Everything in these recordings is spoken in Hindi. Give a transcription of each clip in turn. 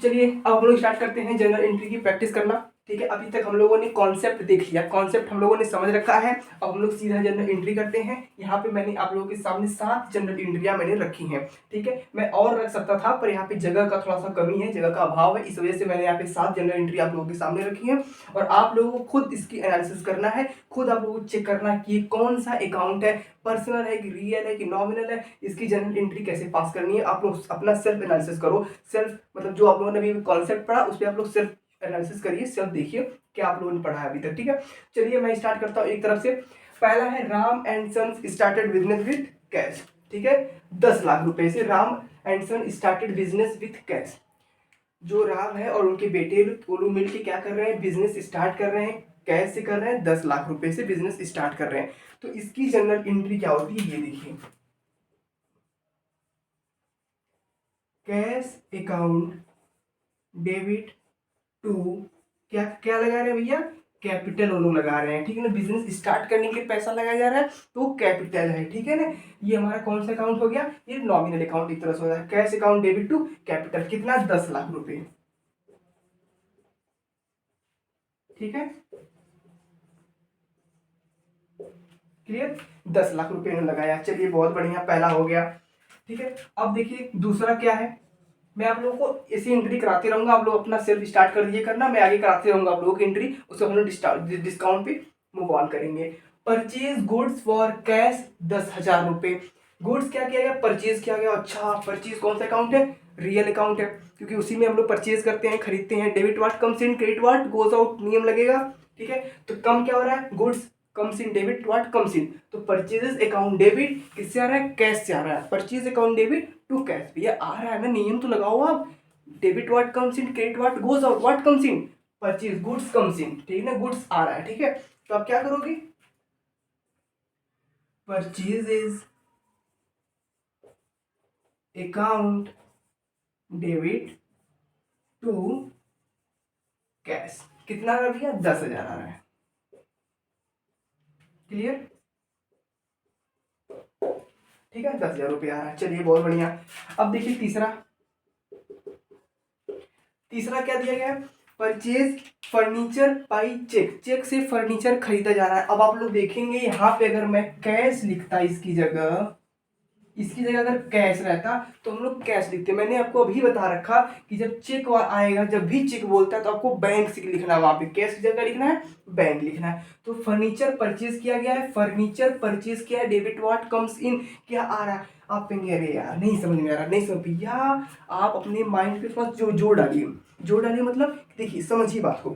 चलिए अब हम लोग स्टार्ट करते हैं जनरल एंट्री की प्रैक्टिस करना। ठीक है, अभी तक हम लोगों ने कॉन्सेप्ट देख लिया, कॉन्सेप्ट हम लोगों ने समझ रखा है। अब हम लोग सीधा जनरल एंट्री करते हैं। यहाँ पे मैंने आप लोगों के सामने 7 जनरल एंट्रियां मैंने रखी हैं। ठीक है, मैं और रख सकता था पर यहाँ पे जगह का थोड़ा सा कमी है, जगह का अभाव है, इस वजह से मैंने यहाँ पे 7 जनरल एंट्री आप लोगों के सामने रखी है। और आप लोगों को खुद इसकी एनालिसिस करना है, खुद आप लोगों को चेक करना है कि ये कौन सा अकाउंट है, पर्सनल है कि रियल है कि नॉमिनल है, इसकी जनरल एंट्री कैसे पास करनी है। आप लोग अपना सेल्फ एनालिसिस करो। सेल्फ मतलब जो आप लोगों ने अभी कॉन्सेप्ट पढ़ा उस पर आप लोग सेल्फ एनालिसिस करिए, सेल्फ देखिए क्या आप लोगों ने पढ़ा है अभी तक। ठीक है, चलिए मैं स्टार्ट करता हूँ एक तरफ से। पहला है Ram and sons started business with cash. ठीक है, 10 लाख रुपए से Ram and son started business with cash. जो राम है और उनके बेटे वो लोग मिलकर क्या कर रहे हैं, बिजनेस स्टार्ट कर रहे हैं, कैश से कर रहे हैं, 10 लाख रुपए से बिजनेस स्टार्ट कर रहे हैं। तो इसकी जनरल एंट्री क्या होती है ये देखिए, कैश अकाउंट डेबिट टू, क्या क्या लगा रहे हैं भैया, कैपिटल वो लोग लगा रहे हैं। ठीक है ना, बिजनेस स्टार्ट करने के लिए पैसा लगाया जा रहा है तो कैपिटल है। ठीक है ना, ये हमारा कौन सा अकाउंट हो गया, ये नॉमिनल अकाउंट एक तरह से हो रहा है। Cash account debit to capital, कितना, 10 लाख रुपए। ठीक है, क्लियर, 10 लाख रुपए इन्होंने लगाया। चलिए बहुत बढ़िया, पहला हो गया। ठीक है, अब देखिए दूसरा क्या है। मैं आप लोगों को ऐसी एंट्री कराते रहूंगा, आप लोग अपना सेल्फ स्टार्ट कर दीजिए करना, मैं आगे कराते रहूंगा आप लोगों की एंट्री, उसको हम लोग डिस्काउंट पे मूव ऑन करेंगे। परचेज गुड्स फॉर कैश 10,000 रुपए। गुड्स क्या किया गया, परचेज किया गया। अच्छा, परचेज कौन सा अकाउंट है, रियल अकाउंट है, क्योंकि उसी में हम लोग परचेज करते हैं, खरीदते हैं। Debit what comes in, credit what goes out, नियम लगेगा। ठीक है, तो कम क्या हो रहा है, goods comes in, debit what comes इन। तो परचेजेस अकाउंट डेबिट किससे आ रहा है, कैश से आ रहा है। Purchase account debit to cash, भैया आ रहा है ना, नियम तो लगाओ आप। Debit what comes in, credit what goes out, what comes in, purchase goods comes in. ठीक है ना, गुड्स आ रहा है। ठीक है, तो आप क्या करोगे, purchases account debit to cash, कितना आ रहा है भैया, 10,000 आ रहा है। क्लियर, ठीक है, 10,000 रुपये आ रहा है। चलिए बहुत बढ़िया। अब देखिए तीसरा, तीसरा क्या दिया गया है, purchase furniture by cheque, cheque से फर्नीचर खरीदा जा रहा है। अब आप लोग देखेंगे यहाँ पे अगर मैं कैश लिखता इसकी जगह, इसकी जगह अगर कैश रहता तो हम लोग कैश लिखते। मैंने आपको अभी बता रखा कि जब चेक आएगा, जब भी चेक बोलता है तो आपको बैंक से लिखना है, वहां पे कैश की जगह लिखना है, बैंक लिखना है। तो फर्नीचर परचेज किया गया है, फर्नीचर परचेज किया है, डेबिट व्हाट कम्स इन, क्या आ रहा है। आप कहेंगे अरे यार नहीं समझ में आ रहा, नहीं समझ भैया, आप अपने माइंड के पास जो जोड़ डालिए, जोड़ डालिए मतलब देखिए समझिए बात को।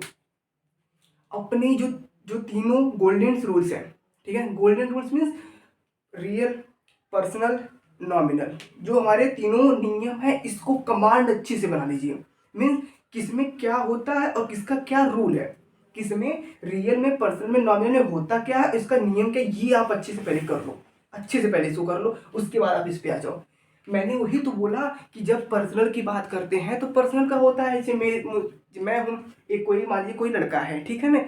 अपने जो जो तीनों गोल्डन रूल्स हैं, ठीक है, golden rules means real, personal, nominal, जो हमारे तीनों नियम है, इसको कमांड अच्छे से बना लीजिए। मीन्स किसमें क्या होता है और किसका क्या रूल है, किसमें रियल में, पर्सनल में, नॉमिनल में होता क्या है, इसका नियम क्या, ये आप अच्छे से पहले कर लो, अच्छे से पहले इसको कर लो, उसके बाद आप इस पे आ जाओ। मैंने वही तो बोला कि जब पर्सनल की बात करते हैं तो पर्सनल का होता है, जैसे मैं हूँ एक, कोई मान लीजिए कोई लड़का है, ठीक है ना,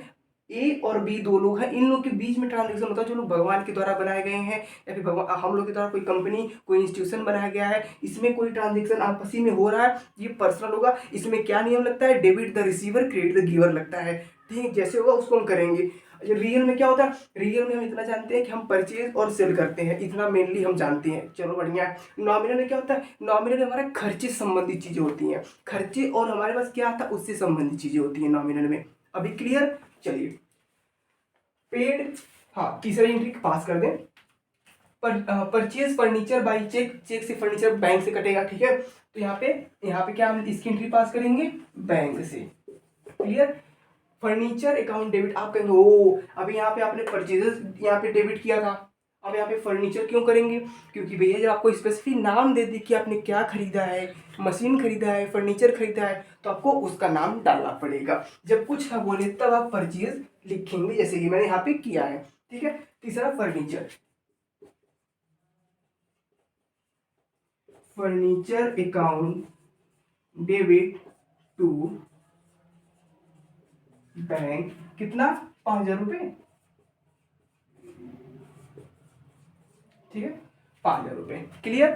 ए और बी दो लोग हैं, इन लोग के बीच में ट्रांजेक्शन होता है जो लोग भगवान के द्वारा बनाए गए हैं, या फिर भगवान हम लोग के द्वारा कोई कंपनी, कोई इंस्टीट्यूशन बनाया गया है, इसमें कोई ट्रांजेक्शन आपसी में हो रहा है, ये पर्सनल होगा। इसमें क्या नियम लगता है, debit the receiver credit the giver लगता है। ठीक है, जैसे होगा उसको हम करेंगे। रियल में क्या होता है, रियल में हम इतना जानते हैं कि हम परचेज और सेल करते हैं, इतना मेनली हम जानते हैं, चलो बढ़िया है। नॉमिनल में क्या होता है, नॉमिनल में हमारे खर्चे संबंधित चीजें होती हैं, खर्चे और हमारे पास क्या आता है उससे संबंधित चीजें होती हैं नॉमिनल में। अभी क्लियर, चलिए पेड, हाँ तीसरी एंट्री पास कर दें। Purchase furniture by cheque, cheque से फर्नीचर बैंक से कटेगा। ठीक है, तो यहाँ पे क्या हम इसकी एंट्री पास करेंगे, बैंक से। क्लियर, फर्नीचर अकाउंट डेबिट, आप कहेंगे ओ अभी यहाँ पे आपने परचेजेस यहाँ पे डेबिट किया था, अब यहाँ पे फर्नीचर क्यों करेंगे, क्योंकि भैया जब आपको स्पेसिफिक नाम दे दी कि आपने क्या खरीदा है, मशीन खरीदा है, फर्नीचर खरीदा है, तो आपको उसका नाम डालना पड़ेगा। जब कुछ है बोले तब आप परचेज लिखेंगे, जैसे कि मैंने यहाँ पे किया है। ठीक है, तीसरा furniture, furniture account debit to bank, कितना, 5,000 रुपये। ठीक है, 5,000 रुपये। क्लियर,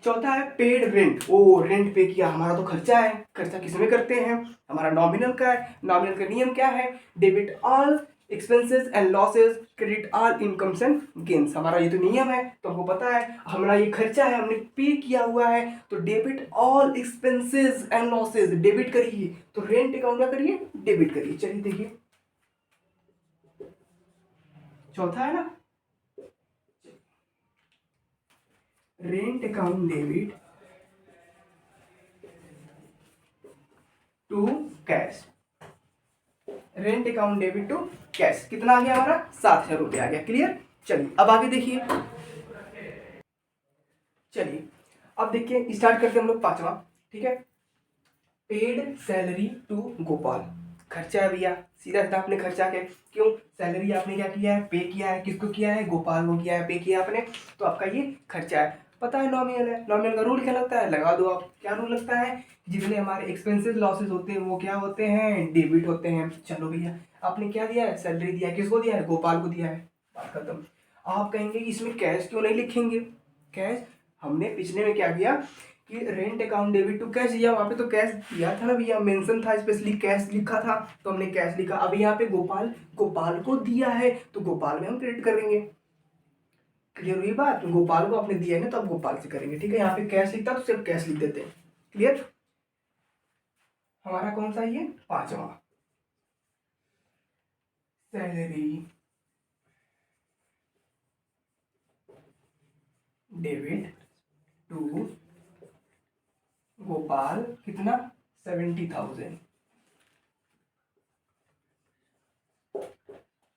चौथा है पेड रेंट। ओ रेंट पे किया, हमारा तो खर्चा है। खर्चा किसमें करते हैं, हमारा नॉमिनल का है। नॉमिनल का नियम क्या है, debit all expenses and losses, credit all incomes and gains. हमारा ये तो नियम है, तो हमको पता है हमारा ये खर्चा है, हमने पे किया हुआ है, तो debit all expenses and losses, debit करिए। तो रेंट अकाउंट क्या करिए, डेबिट करिए। चलिए देखिए, चौथा है ना, rent account debit to cash. Rent account debit to cash कितना आ गया हमारा, 7,000 रुपये आ गया। क्लियर। चलिए अब आगे देखिए, चलिए अब देखिए स्टार्ट करते हैं हम लोग पांचवा। ठीक है, पेड सैलरी टू गोपाल। खर्चा है भैया, सीधा सीधा आपने खर्चा किया। क्यों, सैलरी आपने क्या किया है, पे किया है। किसको किया है, गोपाल को किया है, पे किया आपने, तो आपका ये खर्चा है। पता है नॉमिनल है, नॉमिनल का रूल क्या लगता है, लगा दो आप। क्या रूल लगता है, जितने हमारे एक्सपेंसेस लॉसेस होते हैं वो क्या होते हैं, डेबिट होते हैं। चलो भैया, आपने क्या दिया है, सैलरी दिया है। किसको दिया है, गोपाल को दिया है, बात खत्म। आप कहेंगे कि इसमें कैश क्यों नहीं लिखेंगे, कैश हमने पिछले में क्या किया कि rent account debit to cash दिया, वहां पे तो कैश दिया था ना भैया, मेंशन था, स्पेशली कैश लिखा था, तो हमने कैश लिखा। अब यहाँ पे गोपाल, गोपाल को दिया है तो गोपाल में हम क्रेडिट करेंगे। क्लियर हुई बात, गोपाल को आपने दिया है ना, तो अब गोपाल से करेंगे। ठीक है, यहाँ पे कैश लिखता तो सिर्फ कैश लिख देते हैं। क्लियर। हमारा कौन सा ये पांचवा, सैलरी डेबिट टू गोपाल, कितना, 70,000।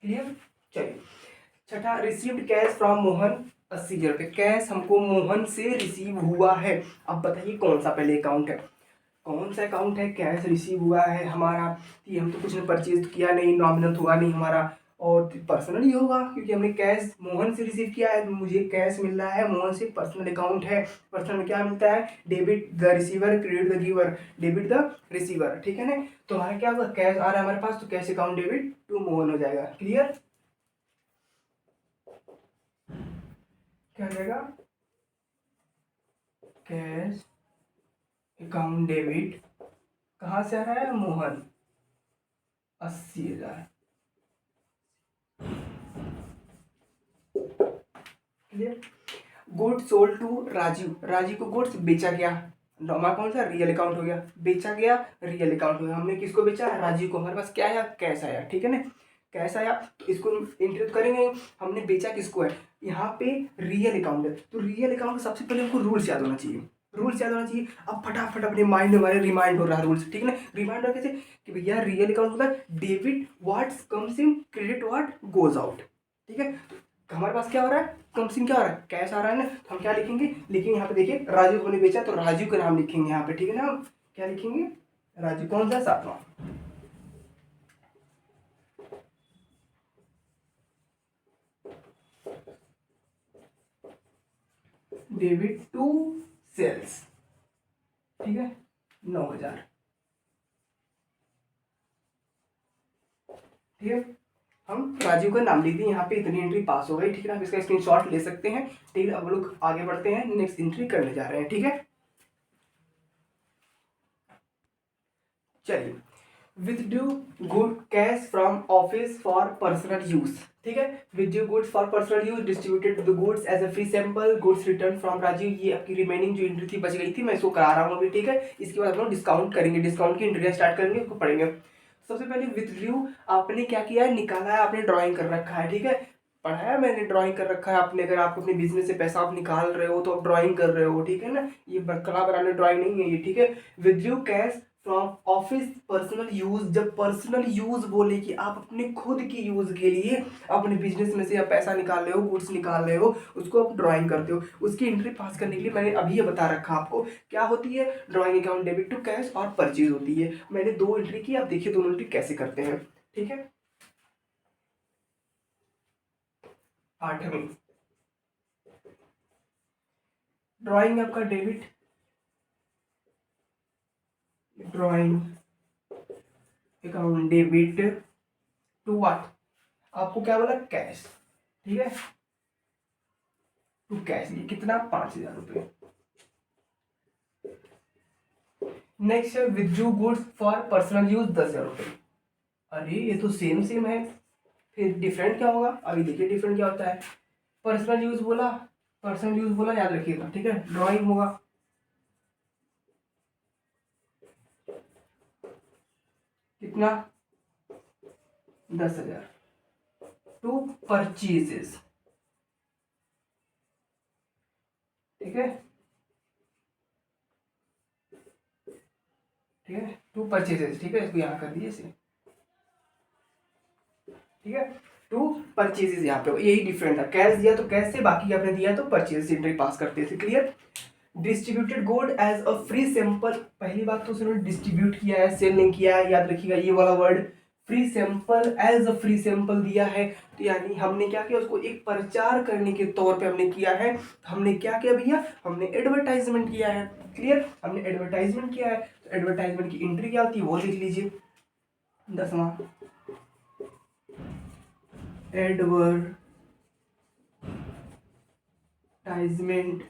क्लियर। चलिए छठा, रिसीव्ड कैश फ्रॉम मोहन 80,000 रुपये। कैश हमको मोहन से रिसीव हुआ है। अब बताइए कौन सा पहले अकाउंट है, कौन सा अकाउंट है, कैश रिसीव हुआ है हमारा। ये हम तो कुछ ने परचेज किया नहीं, नॉमिनल हुआ नहीं हमारा, और पर्सनल ही होगा क्योंकि हमने कैश मोहन से रिसीव किया है। मुझे कैश मिल रहा है मोहन से, पर्सनल अकाउंट है। पर्सनल में क्या मिलता है, debit the receiver, credit the giver, debit the receiver. ठीक है ना, तो हमारा क्या होगा, कैश आ रहा है हमारे पास, तो cash account debit to Mohan हो जाएगा। क्लियर। क्या हो जाएगा, कैश अकाउंट डेबिट कहाँ से आ रहा है, Mohan 80,000। Clear. Good sold to Rajiv, Rajiv को गुड्स बेचा गया। हमारा कौन सा, रियल अकाउंट हो गया, बेचा गया, रियल अकाउंट हो गया। हमने किसको बेचा, राजीव को। हमारे पास क्या आया, कैश आया। ठीक है ना, कैश आया, तो इसको इंट्रोड्यूस करेंगे। हमने बेचा किसको है, यहाँ पे रियल अकाउंट है, तो रियल अकाउंट सबसे पहले हमको रूल्स याद होना चाहिए, रूल्स याद होना चाहिए। अब फटाफट अपने माइंड में हमारे रिमाइंड हो रहा है रूल्स। ठीक है ना, रिमाइंड कैसे, कि भैया रियल अकाउंट होता है debit what comes in, credit what goes out. ठीक है, तो हमारे पास क्या हो रहा है, कमसिन क्या हो रहा है, कैश आ रहा है ना, तो हम क्या लिखेंगे, लिखेंगे यहाँ पे देखिए राजू को ने बेचा, तो राजू का नाम लिखेंगे यहाँ पे। ठीक है ना, हम क्या लिखेंगे, राजू। कौन सा, सातवां, डेबिट टू सेल्स। ठीक है, 9,000। ठीक है, हम राजू का नाम लिख दिए यहाँ पे, इतनी एंट्री पास हो गई। ठीक है, आप इसका स्क्रीनशॉट ले सकते हैं। ठीक है, अब लोग आगे बढ़ते हैं, नेक्स्ट एंट्री करने जा रहे हैं। ठीक है, चलिए, withdrew good cash from office for personal use. ठीक है, withdrew goods for personal use, distributed the goods as a free sample, goods return from Rajiv. ये आपकी रिमेनिंग जो एंट्री थी बच गई थी, मैं इसको करा रहा हूँ अभी। ठीक है, इसके बाद हम लोग डिस्काउंट करेंगे, डिस्काउंट की एंट्री स्टार्ट करेंगे, उसको पढ़ेंगे। सबसे पहले विथड्रू आपने क्या किया है, निकाला है, आपने ड्राइंग कर रखा है। ठीक है, पढ़ाया मैंने, ड्राइंग कर रखा है आपने। अगर आप अपने बिजनेस से पैसा आप निकाल रहे हो तो आप ड्राइंग कर रहे हो। ठीक है ना, ये कला बनाने ड्राइंग नहीं है ये। ठीक है, withdrew cash from office personal use. जब पर्सनल यूज बोले कि आप अपने खुद की यूज के लिए अपने बिजनेस में से आप पैसा निकाल रहे हो, गुड्स निकाल रहे हो, उसको आप ड्राइंग करते हो। उसकी एंट्री पास करने के लिए मैंने अभी ये बता रखा आपको क्या होती है, drawing account debit to cash और परचेज होती है। मैंने 2 एंट्री की, आप देखिए दोनों एंट्री कैसे करते हैं। ठीक है, 8वीं, ड्राइंग आपका debit, drawing account debit to what, आपको क्या बोला, कैश। ठीक है, टू कैश, ये कितना, 5,000 रुपये। नेक्स्ट है withdrew goods for personal use 10,000 रुपये। अरे ये तो सेम सेम है, फिर डिफरेंट क्या होगा? अभी देखिए डिफरेंट क्या होता है। पर्सनल यूज बोला, पर्सनल यूज बोला, याद रखिएगा, ठीक है। ड्राइंग होगा, कितना? 10,000। टू परचेजेस, ठीक है, ठीक है, टू परचेजेस, ठीक है, इसको यहाँ कर दीजिए इसे, ठीक है। टू परचेजेस, यहाँ पे यही डिफरेंट था, कैश दिया तो कैश से, बाकी आपने दिया तो परचेज एंट्री पास करते थे। Clear? Distributed good as a free sample, पहली बात तो उसने डिस्ट्रीब्यूट किया है, सेल नहीं किया है, याद रखिएगा ये वाला word. Free sample, as a free sample दिया है, तो यानी हमने क्या किया, उसको एक प्रचार करने के तौर पे हमने किया है। हमने क्या किया भैया? हमने एडवर्टाइजमेंट किया है। क्लियर? हमने एडवर्टाइजमेंट किया है, तो एडवर्टाइजमेंट की एंट्री क्या होती है वो लिख लीजिए। 10वां, advertisement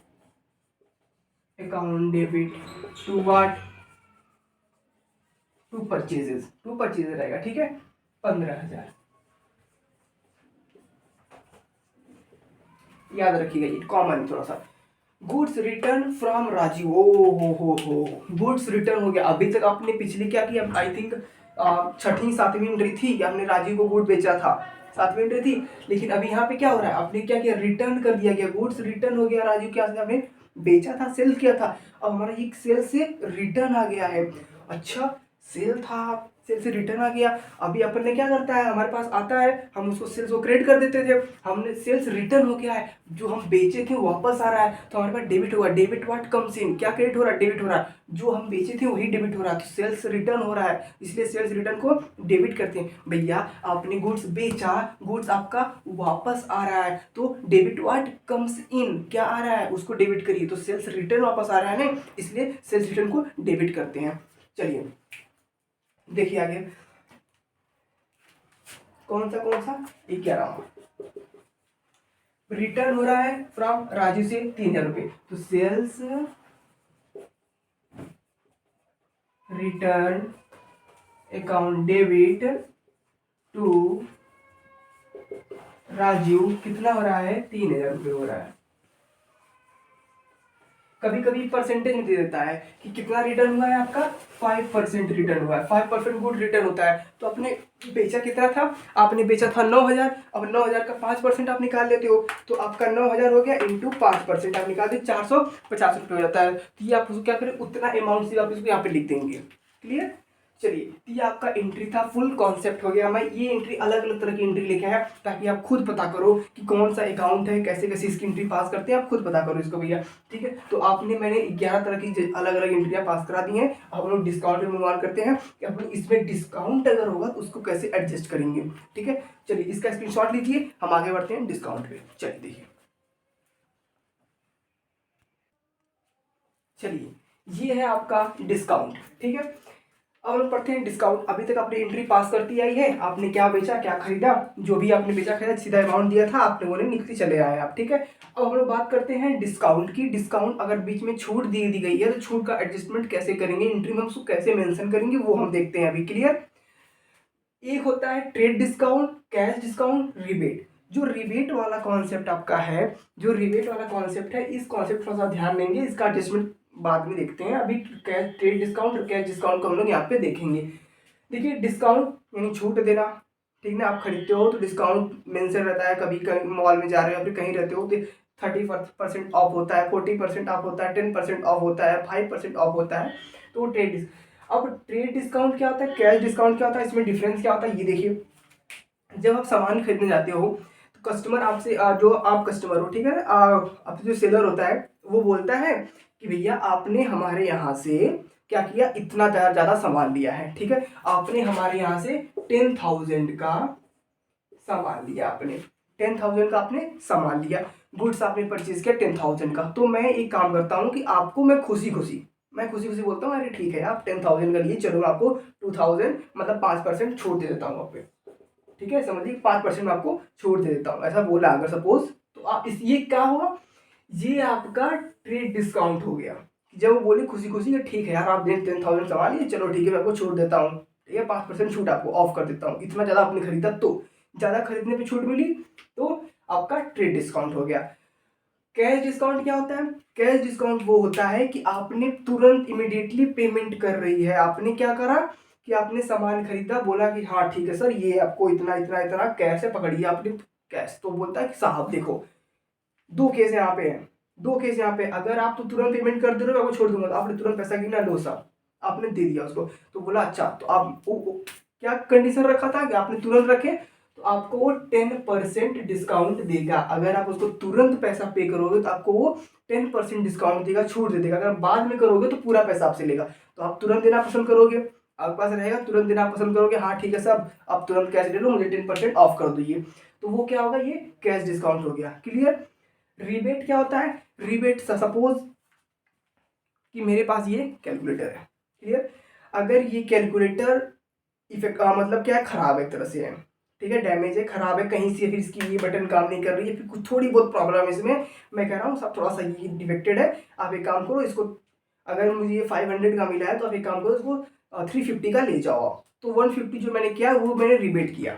account debit to what? To purchases, to purchases रहेगा, ठीक है। 15,000, याद रखिएगा, ये कॉमन थोड़ा सा। गुड्स रिटर्न फ्रॉम राजीव, ओ हो, गुड्स रिटर्न हो गया। अभी तक आपने पिछली क्या किया, आई थिंक छठी सातवीं एंट्री थी, हमने राजीव को गुड बेचा था, सातवीं एंट्री थी। लेकिन अभी यहाँ पे क्या हो रहा है, आपने क्या किया, रिटर्न कर दिया गया, गुड्स रिटर्न हो गया राजीव के, आपने बेचा था, सेल किया था, अब हमारा ये सेल से रिटर्न आ गया है। अच्छा, सेल था, सेल से रिटर्न आ गया, अभी अपन ने क्या करता है, हमारे पास आता है, हम उसको सेल्स को क्रेडिट कर देते थे, हमने सेल्स रिटर्न हो गया है, जो हम बेचे थे वापस आ रहा है, तो हमारे पास डेबिट होगा। डेबिट व्हाट कम्स इन, क्या क्रेडिट हो रहा है? डेबिट हो रहा है, जो हम बेचे थे वही डेबिट हो रहा है, तो सेल्स रिटर्न हो रहा है, इसलिए सेल्स रिटर्न को डेबिट करते हैं। भैया आपने गुड्स बेचा, गुड्स आपका वापस आ रहा है, तो डेबिट व्हाट कम्स इन, क्या आ रहा है उसको डेबिट करिए, तो सेल्स रिटर्न वापस आ रहा है ना, इसलिए सेल्स रिटर्न को डेबिट करते हैं। चलिए देखिए आगे, कौन सा? 11वां, रिटर्न हो रहा है फ्रॉम राजू से 3,000 रुपये, तो sales return account debit to Raju, कितना हो रहा है? 3,000 रुपये हो रहा है। कभी कभी परसेंटेज में दे देता है कि कितना रिटर्न हुआ है आपका, 5% रिटर्न हुआ है, 5% गुड रिटर्न होता है। तो आपने बेचा कितना था, आपने बेचा था 9,000, अब 9,000 का 5% आप निकाल लेते हो, तो आपका 9,000 हो गया इंटू 5% आप निकाल दिए, 450 रुपये हो जाता है। तो ये आप उसको क्या करें, उतना अमाउंट से आप इसको यहाँ पे लिख देंगे। क्लियर? चलिए, ये आपका एंट्री था, फुल कॉन्सेप्ट हो गया। मैं ये एंट्री अलग अलग तरह की एंट्री लेके आया ताकि आप खुद पता करो कि कौन सा अकाउंट है, कैसे कैसे इसकी एंट्री पास करते हैं, आप खुद पता करो इसको भैया, ठीक है। तो आपने मैंने 11 तरह की अलग अलग एंट्रियां पास करा दी हैं। अब हम लोग डिस्काउंट में मूव ऑन करते हैं कि अपन इसमें डिस्काउंट अगर होगा तो उसको कैसे एडजस्ट करेंगे, ठीक है। चलिए इसका स्क्रीनशॉट लीजिए, हम आगे बढ़ते हैं डिस्काउंट पे। चलिए देखिए, चलिए ये है आपका डिस्काउंट, ठीक है। अब हम पढ़ते हैं डिस्काउंट। अभी तक आपने एंट्री पास करती आई है, आपने क्या बेचा क्या खरीदा, जो भी आपने बेचा खरीदा सीधा अमाउंट दिया था आपने, वो निकलती चले आए आप, ठीक है। अब हम लोग बात करते हैं डिस्काउंट की। डिस्काउंट अगर बीच में छूट दी गई है तो छूट का एडजस्टमेंट कैसे करेंगे, एंट्री में हम उसको कैसे मेंशन करेंगे, वो हम देखते हैं अभी। क्लियर? एक होता है trade discount, cash discount, rebate. जो रिबेट वाला कॉन्सेप्ट आपका है, जो रिबेट वाला कॉन्सेप्ट है, इस कॉन्सेप्ट थोड़ा सा ध्यान देंगे, इसका एडजस्टमेंट बाद में देखते हैं। अभी कैश ट्रेड डिस्काउंट और कैश डिस्काउंट को हम लोग यहाँ पे देखेंगे। देखिए डिस्काउंट यानी छूट देना, ठीक ना। आप खरीदते हो तो डिस्काउंट मेंशन रहता है, कभी कहीं मॉल में जा रहे हो या फिर कहीं रहते हो तो 30% ऑफ होता है, 40% ऑफ होता है, 10% ऑफ होता है, 5% ऑफ होता है, तो ट्रेड। अब ट्रेड डिस्काउंट क्या होता है, कैश डिस्काउंट क्या होता है, इसमें डिफरेंस क्या होता है ये देखिए। जब आप सामान खरीदने जाते हो तो कस्टमर आपसे जो आप कस्टमर हो, ठीक है, अब जो सेलर होता है वो बोलता है कि भैया आपने हमारे यहाँ से क्या किया, इतना ज़्यादा सामान लिया है, ठीक है। आपने हमारे यहाँ से 10,000 का सामान लिया, आपने 10,000 का आपने सामान लिया, गुड्स आपने परचेज किया 10,000 का। तो मैं एक काम करता हूँ कि आपको मैं खुशी खुशी बोलता हूँ, अरे ठीक है आप 10,000 का लिए, चलो मैं आपको 2,000 मतलब 5% छूट दे देता हूँ आप पे, ठीक है। समझिए 5% में आपको छूट दे देता हूँ, ऐसा बोला अगर सपोज, तो आप इस ये क्या होगा, ये आपका ट्रेड डिस्काउंट हो गया, जब वो बोली खुशी खुशी कि ठीक है यार आप 10,000 सामान लिए, चलो ठीक है मैं आपको छूट देता हूँ, ठीक है 5% छूट आपको ऑफ कर देता हूँ, इतना ज़्यादा आपने खरीदा तो ज़्यादा खरीदने पे छूट मिली तो आपका ट्रेड डिस्काउंट हो गया। कैश डिस्काउंट क्या होता है? कैश डिस्काउंट वो होता है कि आपने तुरंत इमिडिएटली पेमेंट कर रही है। आपने क्या करा कि आपने सामान खरीदा, बोला कि हाँ ठीक है सर ये आपको इतना इतना इतना कैश है, पकड़िए आपने कैश। तो बोलता है कि साहब देखो दो केस यहाँ पे है, दो केस यहाँ पे, अगर आप तो तुरंत पेमेंट कर दे रहे हो आपको छोड़ दूंगा, तो आपने तुरंत पैसा गिना, लो साहब आपने दे दिया उसको। तो बोला अच्छा, तो आप क्या कंडीशन रखा था कि आपने तुरंत रखे तो आपको वो 10% डिस्काउंट देगा। अगर आप उसको तुरंत पैसा पे करोगे तो आपको वो 10% डिस्काउंट देगा, छूट दे देगा। अगर बाद में करोगे तो पूरा पैसा आपसे लेगा। तो आप तुरंत देना पसंद करोगे, आपके पास रहेगा तुरंत देना पसंद करोगे, हाँ ठीक है साहब आप तुरंत कैश ले लो, मुझे 10% ऑफ कर दीजिए। तो वो क्या होगा, ये कैश डिस्काउंट हो गया। क्लियर? रिबेट क्या होता है? रिबेट सपोज कि मेरे पास ये कैलकुलेटर है, क्लियर, अगर ये कैलकुलेटर इफेक्ट मतलब क्या है, खराब है एक तरह से है, ठीक है, डैमेज है, खराब है कहीं से, फिर इसकी ये बटन काम नहीं कर रही है, फिर कुछ थोड़ी बहुत प्रॉब्लम है इसमें, मैं कह रहा हूँ सब थोड़ा सा ये डिफेक्टेड है, आप एक काम करो इसको, अगर मुझे ये 500 का मिला है तो आप एक काम करो इसको 350 का ले जाओ। तो 150 जो मैंने किया वो मैंने रिबेट किया,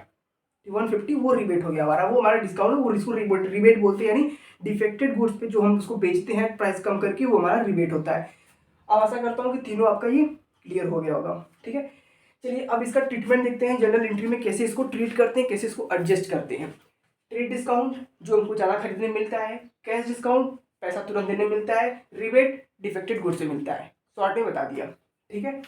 150 वो रिबेट हो गया हमारा, वो हमारा डिस्काउंट है, वो इसको रिबेट बोलते हैं, यानी डिफेक्टेड गुड्स पे जो हम उसको बेचते हैं प्राइस कम करके, वो हमारा रिबेट होता है। अब आशा करता हूँ कि तीनों आपका ये क्लियर हो गया होगा, ठीक है। चलिए अब इसका ट्रीटमेंट देखते हैं, जनरल एंट्री में कैसे इसको ट्रीट करते हैं, कैसे इसको एडजस्ट करते हैं। ट्रेड डिस्काउंट जो हमको ज़्यादा खरीदने में मिलता है, कैश डिस्काउंट पैसा तुरंत देने में मिलता है, रिबेट डिफेक्टेड गुड्स से मिलता है। शॉर्ट में बता दिया, ठीक है।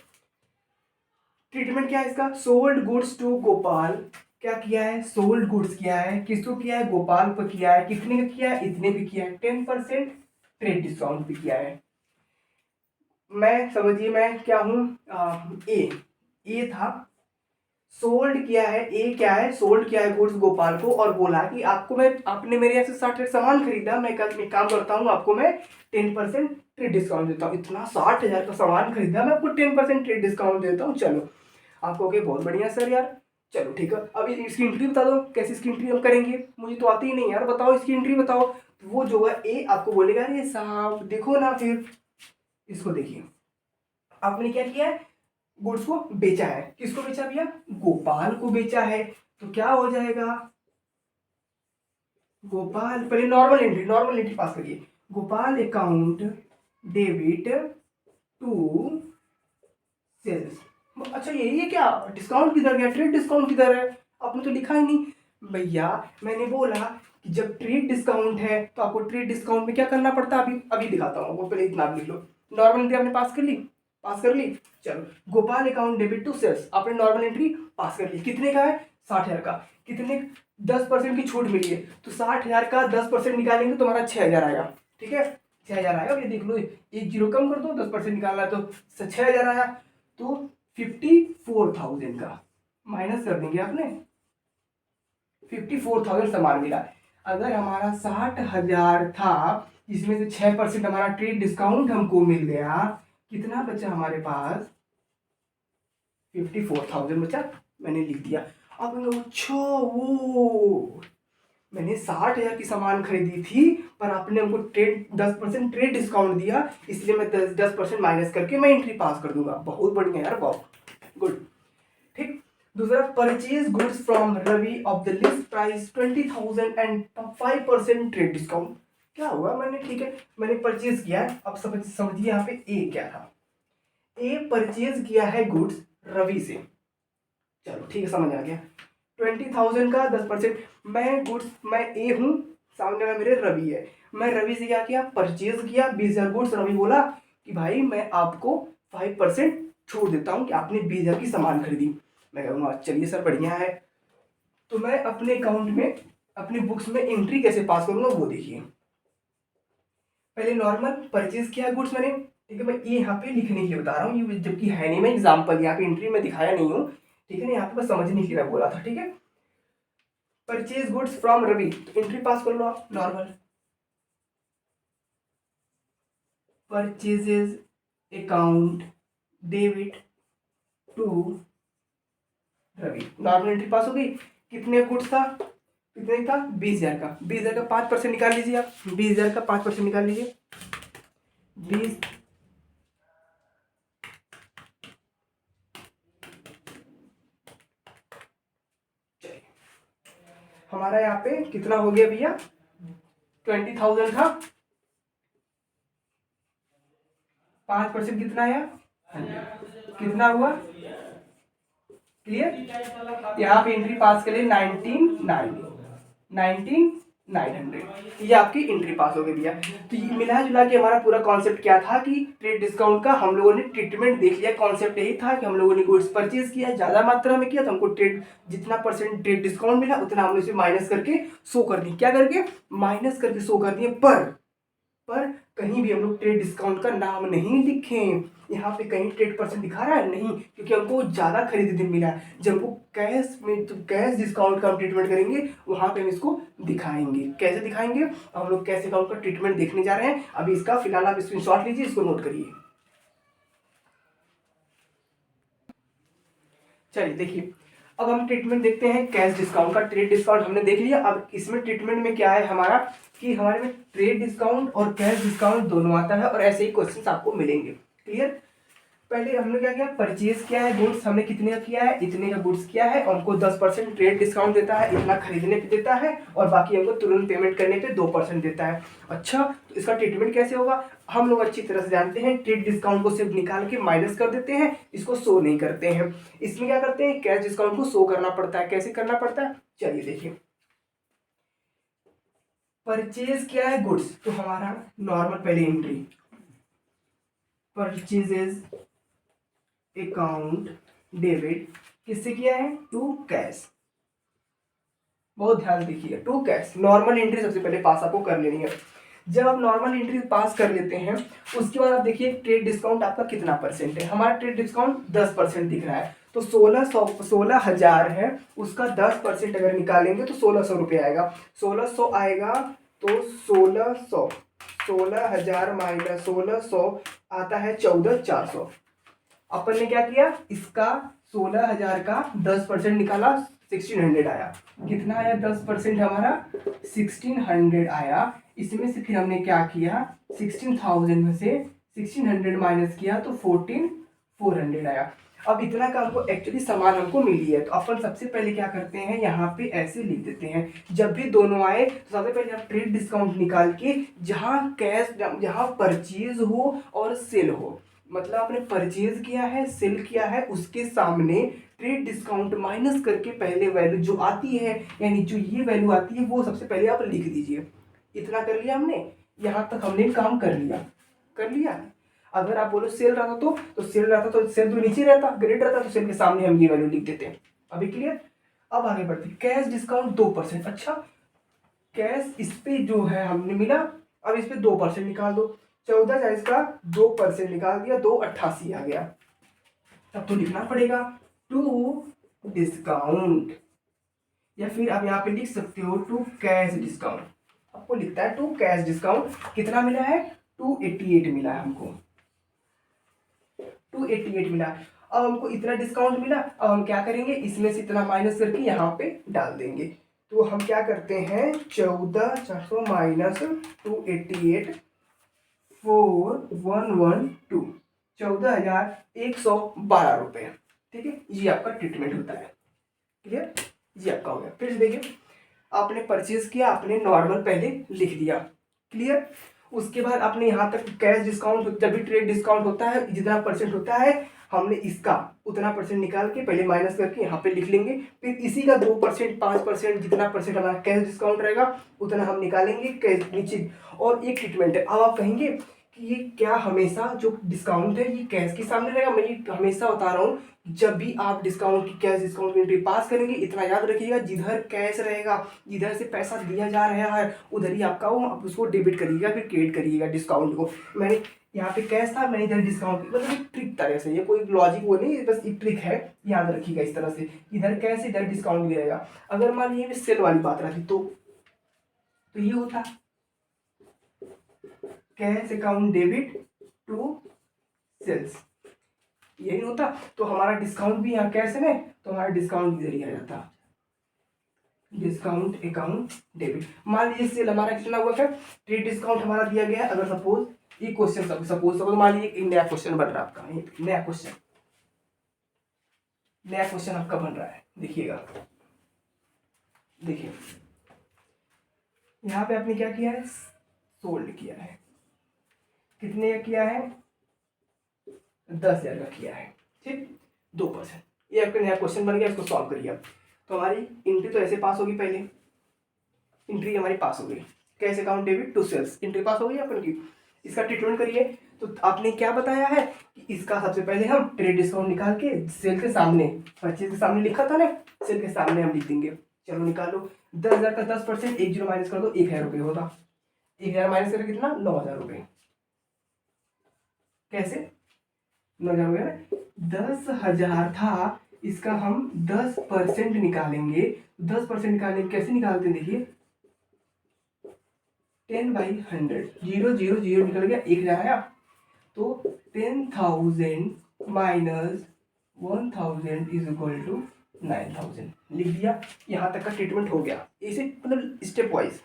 ट्रीटमेंट क्या है इसका? सोल्ड गुड्स टू गोपाल, क्या किया है? सोल्ड गुड्स किया है, किसको किया है? गोपाल को किया है। कितने का किया है? इतने भी किया है, 10% ट्रेड डिस्काउंट भी किया है। मैं समझिए मैं क्या हूँ, ए था, सोल्ड किया है, ए क्या है? सोल्ड किया है गुड्स गोपाल को, और बोला कि आपको मैं, आपने मेरे यहाँ से 60 सामान खरीदा, मैं कल एक काम करता हूँ आपको मैं 10% ट्रेड डिस्काउंट देता हूँ। इतना 60,000 का सामान खरीदा, मैं आपको 10% ट्रेड डिस्काउंट देता हूँ, चलो। आप कहोगे बहुत बढ़िया सर यार, चलो ठीक है, अब इसकी एंट्री बता दो, कैसे इसकी एंट्री हम करेंगे, मुझे तो आती ही नहीं यार, बताओ इसकी एंट्री बताओ। तो वो जो है ए आपको बोलेगा अरे साहब देखो ना, फिर इसको देखिए, आपने क्या किया है? गुड्स को बेचा है, किसको बेचा भैया? गोपाल को बेचा है। तो क्या हो जाएगा? गोपाल, पहले नॉर्मल एंट्री पास करिए, Gopal account debit to sales. अच्छा यही है क्या? डिस्काउंट किधर गया? ट्रेड डिस्काउंट किधर है? आपने तो लिखा ही नहीं। भैया मैंने बोला कि जब ट्रेड डिस्काउंट है तो आपको ट्रेड डिस्काउंट में क्या करना पड़ता है, अभी अभी दिखाता हूँ, वो पहले इतना लिख लो। नॉर्मल एंट्री आपने पास कर ली, पास कर ली, चलो Gopal account debit to sales, आपने नॉर्मल एंट्री पास कर ली। कितने का है? 60,000 का। कितने? 10% की छूट मिली है, तो 60,000 का 10% निकालेंगे तो हमारा 6,000 आएगा, ठीक है, 6,000 आएगा। ये देख लो, एक जीरो कम कर दो, 10% निकालना है तो 6,000 आया। तो 54,000 का माइनस कर देंगे, आपने 54,000 सामान मिला। अगर हमारा 60,000 था, इसमें से 6% हमारा ट्रेड डिस्काउंट हमको मिल गया, कितना बचा हमारे पास? 54,000 बचा, मैंने लिख दिया। अब अच्छा वो मैंने 60,000 की सामान खरीदी थी, पर आपने हमको ट्रेड 10% ट्रेड डिस्काउंट दिया, इसलिए मैं 10% माइनस करके मैं एंट्री पास कर दूंगा। बहुत बढ़िया यार, वाह, गुड, ठीक। दूसरा, purchase goods from Ravi of the list price 20,000 and 5% trade discount. क्या हुआ? मैंने, ठीक है, मैंने परचेज किया है। अब समझिए यहाँ पे ए क्या था। ए परचेज किया है गुड्स रवि से, चलो ठीक है, समझ आ गया। 20,000 का 10%, मैं गुड्स, मैं ए हूँ, सामने वाला मेरे रवि है, मैं रवि से क्या किया? परचेज किया 20,000 गुड्स। रवि बोला कि भाई मैं आपको 5% छूट देता हूँ कि आपने 20,000 की सामान खरीदी। मैं कहूँगा चलिए सर बढ़िया है। तो मैं अपने अकाउंट में, अपने बुक्स में एंट्री कैसे पास करूँगा वो देखिए। पहले नॉर्मल परचेज किया गुड्स मैंने, ठीक है, मैं ये यहाँ पे लिखने के लिए बता रहा हूँ, ये जबकि है नहीं, मैं एग्जाम्पल यहाँ पे एंट्री में दिखाया नहीं हूँ, ठीक है ना, यहाँ पे बस समझने के लिए बोला था, ठीक है। परचेज गुड्स फ्रॉम रवि, तो एंट्री पास कर लो आप normal, purchases account debit to Ravi, normal entry pass हो गई। कितने गुड्स था? कितने का? 20,000 का। 20,000 का 5% निकाल लीजिए आप, 20,000 का 5% निकाल लीजिए, 20 हमारा यहाँ पे कितना हो गया भैया, 20,000 था, 5% कितना आया, कितना हुआ, क्लियर। यहाँ पे एंट्री पास के लिए 19,900 ये आपकी एंट्री पास हो गई भैया। तो ये मिला जुला के हमारा पूरा कॉन्सेप्ट क्या था कि ट्रेड डिस्काउंट का हम लोगों ने ट्रीटमेंट देख लिया। कॉन्सेप्ट यही था कि हम लोगों ने गुड्स परचेज किया, ज्यादा मात्रा में किया तो हमको ट्रेड जितना परसेंट ट्रेड डिस्काउंट मिला उतना हमने उसे माइनस करके शो कर दी, क्या करके माइनस करके शो कर दिए। पर कहीं भी हम लोग ट्रेड डिस्काउंट का नाम नहीं लिखें। यहाँ पे कहीं ट्रेड परसेंट दिखा रहा है नहीं, क्योंकि हमको ज़्यादा खरीदने मिला है। जब हमको कैश में जब कैश डिस्काउंट का हम ट्रीटमेंट करेंगे वहाँ पे हम इसको दिखाएंगे। कैसे दिखाएंगे, हम लोग कैश अकाउंट का ट्रीटमेंट देखने जा रहे हैं। अभी इसका फिलहाल आप स्क्रीनशॉट लीजिए, इसको नोट करिए। चलिए देखिए, अब हम ट्रीटमेंट देखते हैं कैश डिस्काउंट का। ट्रेड डिस्काउंट हमने देख लिया। अब इसमें ट्रीटमेंट में क्या है हमारा कि हमारे में ट्रेड डिस्काउंट और कैश डिस्काउंट दोनों आता है, और ऐसे ही क्वेश्चंस आपको मिलेंगे। क्लियर। पहले हमने क्या किया, परचेज किया है गुड्स, हमने कितने का किया है, इतने का गुड्स किया है, और हमको 10% ट्रेड डिस्काउंट देता है, इतना खरीदने पे देता है, और बाकी हमको तुरंत पेमेंट करने पे 2% देता है। अच्छा, तो इसका ट्रीटमेंट कैसे होगा, हम लोग अच्छी तरह से जानते हैं। ट्रेड डिस्काउंट को सिर्फ निकाल के माइनस कर देते हैं, इसको शो नहीं करते हैं। इसमें क्या करते हैं, कैश डिस्काउंट को शो करना पड़ता है। कैसे करना पड़ता है, चलिए देखिए। परचेज किया है गुड्स, तो हमारा नॉर्मल पहले एंट्री परचेजेज अकाउंट डेबिट किससे किया है, टू कैश। बहुत ध्यान देखिए, टू कैश नॉर्मल एंट्री सबसे पहले पास आपको कर लेनी है। जब आप नॉर्मल एंट्री पास कर लेते हैं उसके बाद आप देखिए ट्रेड डिस्काउंट आपका कितना परसेंट है। हमारा ट्रेड डिस्काउंट 10% दिख रहा है, तो 16,000 है, उसका 10% अगर निकालेंगे तो 1,600 रुपये आएगा। 1,600 आएगा तो 16,000 माइनस 1,600 आता है 14,400। अपन ने क्या किया, इसका 16,000 का 10% निकाला, 1,600 आया। कितना आया, 10% हमारा 1,600 आया। इसमें से फिर हमने क्या किया, 16,000 में से 1,600 माइनस किया तो 14,400 आया। अब इतना का हमको एक्चुअली सामान हमको मिली है, तो अपन सबसे पहले क्या करते हैं, यहाँ पे ऐसे लिख देते हैं। जब भी दोनों आए तो सबसे पहले आप ट्रेड डिस्काउंट निकाल के जहाँ कैश, जहाँ परचेज हो और सेल हो, मतलब आपने परचेज किया है, सेल किया है, उसके सामने ट्रेड डिस्काउंट माइनस करके पहले वैल्यू जो आती है, यानी जो ये वैल्यू आती है वो सबसे पहले आप लिख दीजिए। इतना कर लिया हमने, यहाँ तक हमने काम कर लिया। अगर आप बोलो सेल रहता तो सेल रहता तो सेल तो नीचे रहता, ग्रेड रहता, तो सेल के सामने हम ये वैल्यू लिख देते हैं। अभी क्लियर। अब आगे बढ़ते, कैश डिस्काउंट 2%। अच्छा, कैश इस पे जो है हमने मिला, अब इस पे 2% निकाल दो। 14,000 का 2% निकाल दिया, 2,88 आ गया। तब तो लिखना पड़ेगा टू डिस्काउंट, या फिर आप यहाँ पे लिख सकते हो टू कैश डिस्काउंट। आपको लिखता है टू कैश डिस्काउंट। कितना मिला है, 288 मिला है हमको, 288 मिला। अब हमको इतना डिस्काउंट मिला, अब हम क्या करेंगे, इसमें से इतना माइनस करके यहाँ पे डाल देंगे। तो हम क्या करते हैं, 14,400 माइनस 288 4,112 14,112 रुपये। ठीक है, ये आपका ट्रीटमेंट होता है। क्लियर, ये आपका हो गया। फिर देखिए, आपने परचेज किया, आपने नॉर्मल पहले लिख दिया। क्लियर। उसके बाद आपने यहाँ तक कैश डिस्काउंट, जब भी ट्रेड डिस्काउंट होता है जितना परसेंट होता है, हमने इसका उतना परसेंट निकाल के पहले माइनस करके यहाँ पे लिख लेंगे। फिर इसी का 2%, 5%, जितना परसेंट हमारा कैश डिस्काउंट रहेगा उतना हम निकालेंगे कैश नीचे। और एक ट्रीटमेंट है, अब आप कहेंगे कि ये क्या हमेशा जो डिस्काउंट है ये कैश के सामने रहेगा। मैं ये हमेशा बता रहा हूँ, जब भी आप डिस्काउंट की कैश डिस्काउंट की एंट्री पास करेंगे, इतना याद रखिएगा, जिधर कैश रहेगा, जिधर से पैसा दिया जा रहा है उधर ही आपका वो, आप उसको डेबिट करिएगा, फिर क्रेडिट करिएगा डिस्काउंट को। मैंने यहाँ पे कैश था, मैंने इधर डिस्काउंट, मतलब एक ट्रिक तरह से, ये कोई लॉजिक वो नहीं, बस एक ट्रिक है, याद रखिएगा इस तरह से। इधर कैश, इधर डिस्काउंट भी रहेगा। अगर मान लीजिए सेल वाली बात रहती तो ये होता cash account debit to sales, यही होता। तो हमारा डिस्काउंट भी यहाँ कैश है, तो हमारा डिस्काउंट इधर ही आ जाता, डिस्काउंट अकाउंट डेबिट। मान लीजिए सेल हमारा कितना हुआ है, ट्रेड डिस्काउंट हमारा दिया गया है। अगर सपोज ये क्वेश्चन, सपोज मान लीजिए एक नया क्वेश्चन बन रहा है आपका, नया क्वेश्चन आपका बन रहा है। देखिएगा, देखिए यहाँ पे आपने क्या किया है, सोल्ड किया है। कितने का किया है, 10,000 का किया है, ठीक, 2%। ये आपका नया क्वेश्चन बन गया, इसको सॉल्व करिए आप। तो हमारी एंट्री तो ऐसे पास होगी, पहले एंट्री हमारी पास हो गई, cash account debit to sales, entry pass हो गई अपन की। इसका ट्रीटमेंट करिए। तो आपने क्या बताया है कि इसका सबसे पहले हम ट्रेड डिस्काउंट निकाल के सेल के सामने, परचेज के सामने लिखा था ना, सेल के सामने हम लिख देंगे। चलो निकालो, 10,000 का 10%, 10 माइनस कर दो, 1,000 रुपये होगा। 1,000 माइनस करके कितना, 9,000 रुपये। कैसे, 9,000 हो गया ना। 10,000 था, इसका हम 10% निकालेंगे। 10% निकालेंगे, कैसे निकालते हैं देखिए, 10/100, 0 0 0 निकल गया, 1,000 आया। तो 10,000 माइनस 1,000 इज इक्वल टू 9,000 लिख दिया। यहाँ तक का ट्रीटमेंट हो गया, इसे मतलब स्टेप वाइज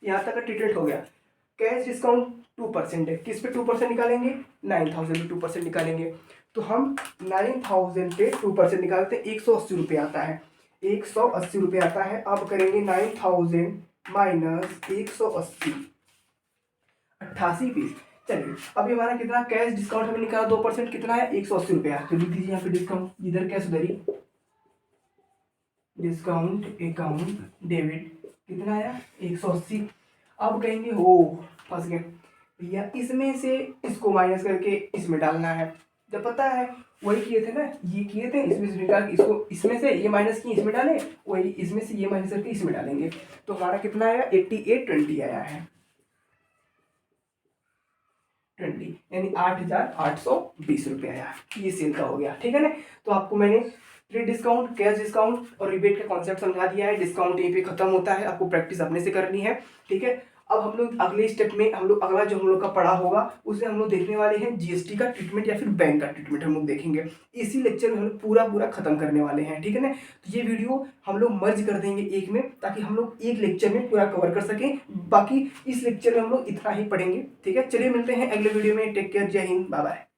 यहाँ तक का ट्रीटमेंट हो गया। कैश डिस्काउंट 2% है, किस पे 2% निकालेंगे, 9,000 पे 2% निकालेंगे। तो हम 9,000 पे 2% निकालते हैं, 180 रुपये आता है, 180 रुपये आता है। अब करेंगे 9,000 माइनस 180, 88 पीस। चलिए अभी हमारा कितना कैश डिस्काउंट हमें निकाला, 2%, कितना है, 180 रुपया। तो लिख दीजिए यहाँ पे डिस्काउंट, इधर कैश उधर ही, डिस्काउंट अकाउंट डेबिट कितना आया, 180। अब कहेंगे हो फंस गए भैया, इसमें से इसको माइनस करके इसमें डालना है। जब पता है वही किए थे ना, ये किए थे, इसमें से निकाल के इसको, इसमें से ये माइनस किए इसमें डालें, वही इसमें से ये माइनस करके इसमें डालेंगे। तो हमारा कितना आया, 8820 आया है, 20, यानी 8,820 रुपये आया। ये सेल का हो गया, ठीक है ना। तो आपको मैंने ट्रेड डिस्काउंट, कैश डिस्काउंट और रिबेट का कॉन्सेप्ट समझा दिया है। डिस्काउंट यहीं पे खत्म होता है, आपको प्रैक्टिस अपने से करनी है, ठीक है। अब हम लोग अगले स्टेप में, हम लोग अगला जो हम लोग का पढ़ा होगा उसमें हम लोग देखने वाले हैं जीएसटी का ट्रीटमेंट या फिर बैंक का ट्रीटमेंट हम लोग देखेंगे। इसी लेक्चर में हम लोग पूरा खत्म करने वाले हैं, ठीक है ना। तो ये वीडियो हम लोग मर्ज कर देंगे एक में, ताकि हम लोग एक लेक्चर में पूरा कवर कर सकें। बाकी इस लेक्चर में हम लोग इतना ही पढ़ेंगे, ठीक है। चलिए मिलते हैं अगले वीडियो में, टेक केयर, जय हिंद, बाय बाय।